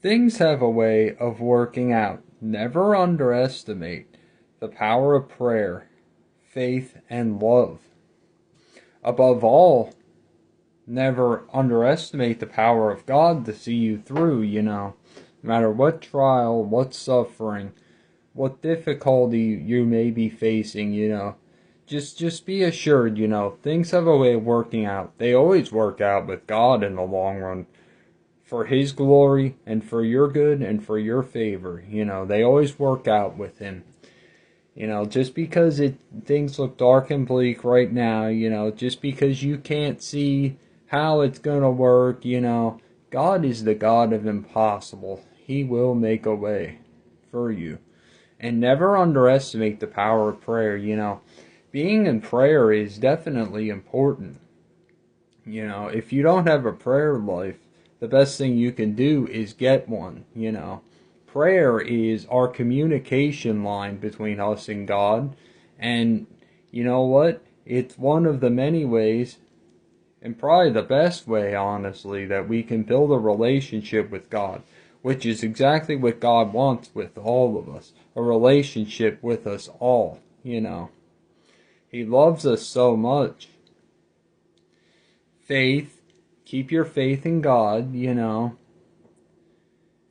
Things have a way of working out. Never underestimate the power of prayer, faith, and love. Above all, never underestimate the power of God to see you through, No matter what trial, what suffering, what difficulty you may be facing, Just be assured, things have a way of working out. They always work out with God in the long run. For His glory and for your good and for your favor. They always work out with Him. Just because things look dark and bleak right now, just because you can't see how it's going to work, God is the God of impossible. He will make a way for you. And never underestimate the power of prayer, Being in prayer is definitely important. If you don't have a prayer life, the best thing you can do is get one, Prayer is our communication line between us and God. And you know what? It's one of the many ways, and probably the best way, honestly, that we can build a relationship with God, which is exactly what God wants with all of us. A relationship with us all, He loves us so much. Faith, keep your faith in God,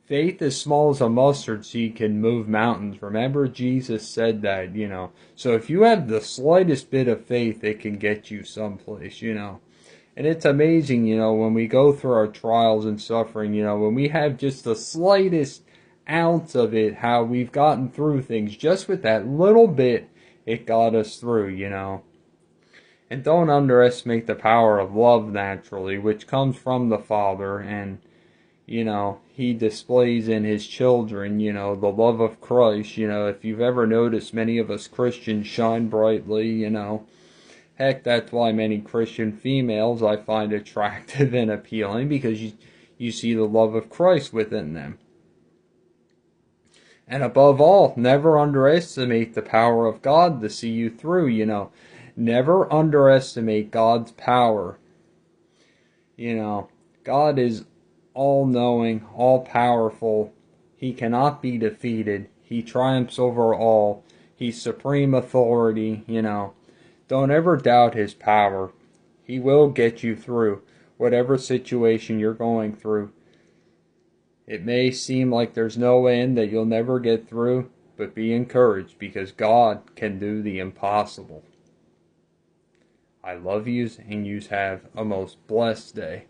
Faith as small as a mustard seed can move mountains. Remember, Jesus said that, So if you have the slightest bit of faith, it can get you someplace, And it's amazing, when we go through our trials and suffering, when we have just the slightest ounce of it, how we've gotten through things. Just with that little bit, it got us through, And don't underestimate the power of love, naturally, which comes from the Father, and He displays in His children, the love of Christ. If you've ever noticed, many of us Christians shine brightly, Heck, that's why many Christian females I find attractive and appealing, because you see the love of Christ within them. And above all, never underestimate the power of God to see you through, Never underestimate God's power. God is all-knowing, all-powerful. He cannot be defeated. He triumphs over all. He's supreme authority, Don't ever doubt His power. He will get you through whatever situation you're going through. It may seem like there's no end, that you'll never get through, but be encouraged, because God can do the impossible. I love yous, and yous have a most blessed day.